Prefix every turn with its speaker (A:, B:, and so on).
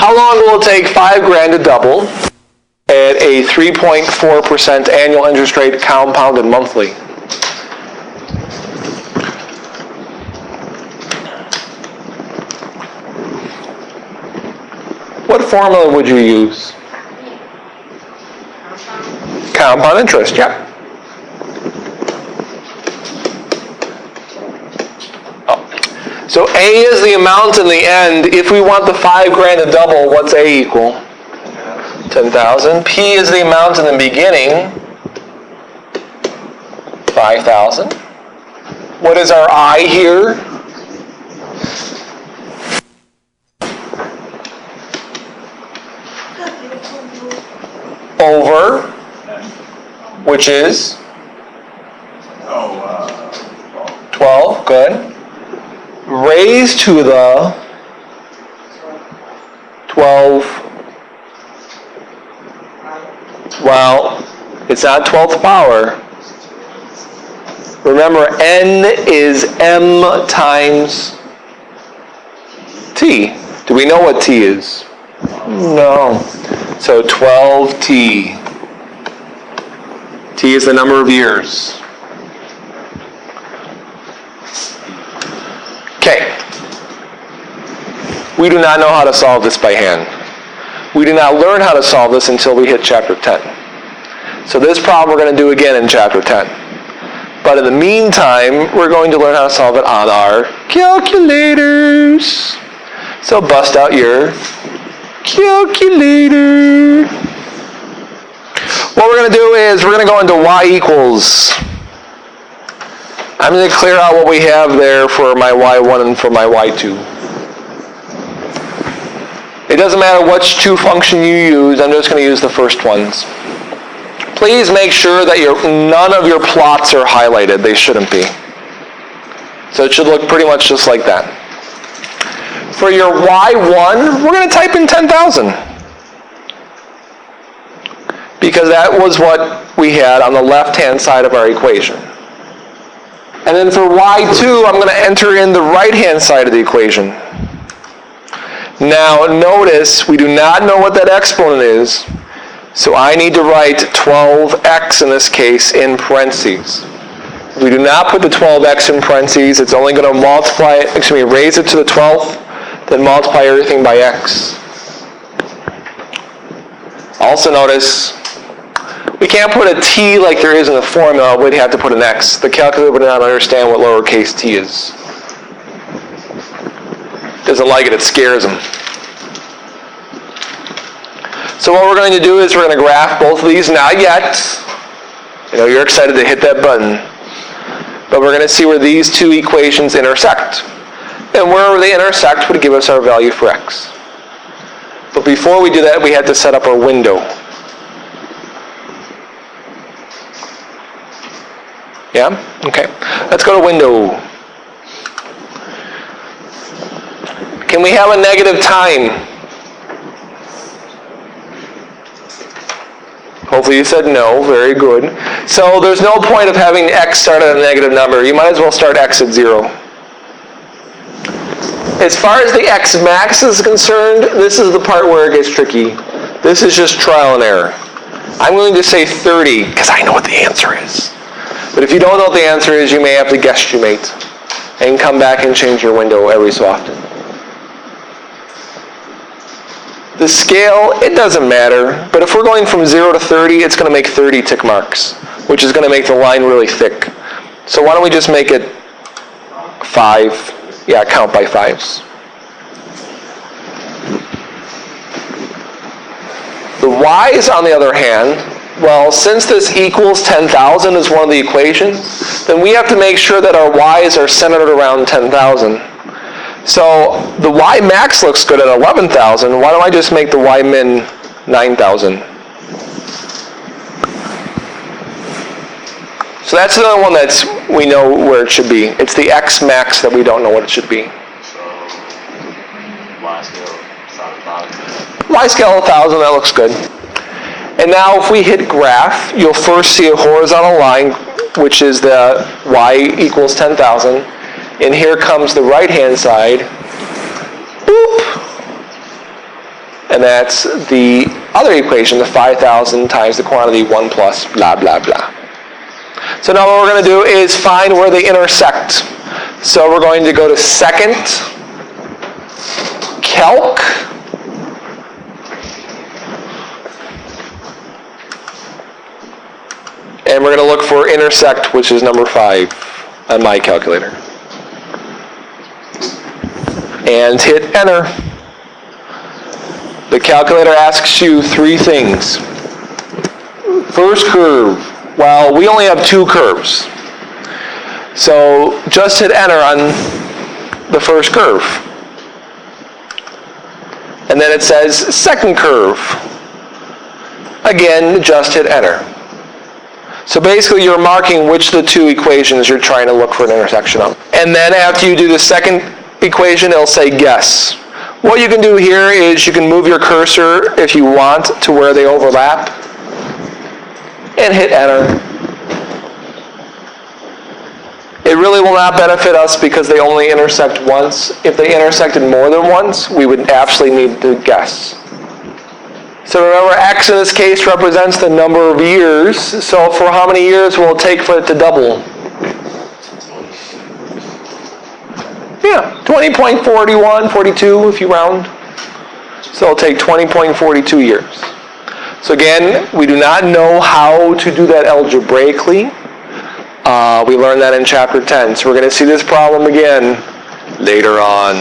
A: How long will it take $5,000 to double at a 3.4% annual interest rate compounded monthly? What formula would you use? Compound interest, yeah. So A is the amount in the end. If we want the $5,000 to double, what's A equal? 10,000. P is the amount in the beginning. 5,000. What is our I here? Over, which is 12. Good. Raised to the 12. Well, it's not 12th power. Remember, n is m times t. Do we know what t is? No. So 12t. T is the number of years. Okay. We do not know how to solve this by hand. We do not learn how to solve this until we hit chapter 10. So this problem we're going to do again in chapter 10. But in the meantime, we're going to learn how to solve it on our calculators. So bust out your calculator. What we're going to do is we're going to go into y equals. I'm going to clear out what we have there for my y1 and for my y2. It doesn't matter which two function you use, I'm just going to use the first ones. Please make sure that none of your plots are highlighted. They shouldn't be. So it should look pretty much just like that. For your y1, we're going to type in 10,000. Because that was what we had on the left-hand side of our equation. And then for y2, I'm going to enter in the right-hand side of the equation. Now, notice we do not know what that exponent is, so I need to write 12x in this case in parentheses. If we do not put the 12x in parentheses, it's only going to raise it to the 12th, then multiply everything by x. Also notice, we can't put a t like there is in the formula, we'd have to put an x. The calculator would not understand what lowercase t is. Doesn't like it, it scares them. So what we're going to do is we're going to graph both of these, not yet. You know, you're excited to hit that button. But we're going to see where these two equations intersect. And wherever they intersect would give us our value for x. But before we do that, we had to set up our window. Yeah? Okay. Let's go to window. Can we have a negative time? Hopefully you said no. Very good. So there's no point of having x start at a negative number. You might as well start x at 0. As far as the x max is concerned, this is the part where it gets tricky. This is just trial and error. I'm willing to say 30 because I know what the answer is. But if you don't know what the answer is, you may have to guesstimate and come back and change your window every so often. The scale, it doesn't matter, but if we're going from 0 to 30, it's going to make 30 tick marks, which is going to make the line really thick. So why don't we just make it 5? Yeah, count by 5s. The y's, on the other hand, well, since this equals 10,000 is one of the equations, then we have to make sure that our y's are centered around 10,000. So the y max looks good at 11,000. Why don't I just make the y min 9,000? So that's another one that's we know where it should be. It's the x max that we don't know what it should be.
B: So y scale 1,000.
A: Y scale 1,000, that looks good. And now if we hit graph, you'll first see a horizontal line, which is the y equals 10,000. And here comes the right-hand side. Boop. And that's the other equation, the 5,000 times the quantity 1 plus blah, blah, blah. So now what we're going to do is find where they intersect. So we're going to go to second, calc, and we're going to look for intersect, which is number 5 on my calculator. And hit enter. The calculator asks you 3 things. First curve. Well, we only have 2 curves. So just hit enter on the first curve. And then it says second curve. Again, just hit enter. So basically you're marking which of the 2 equations you're trying to look for an intersection of. And then after you do the second equation, it'll say guess. What you can do here is you can move your cursor, if you want, to where they overlap, and hit enter. It really will not benefit us because they only intersect once. If they intersected more than once, we would actually need to guess. So remember, x in this case represents the number of years. So for how many years will it take for it to double? Yeah, 20.41, 42 if you round. So it'll take 20.42 years. So again, we do not know how to do that algebraically. We learned that in chapter 10. So we're going to see this problem again later on.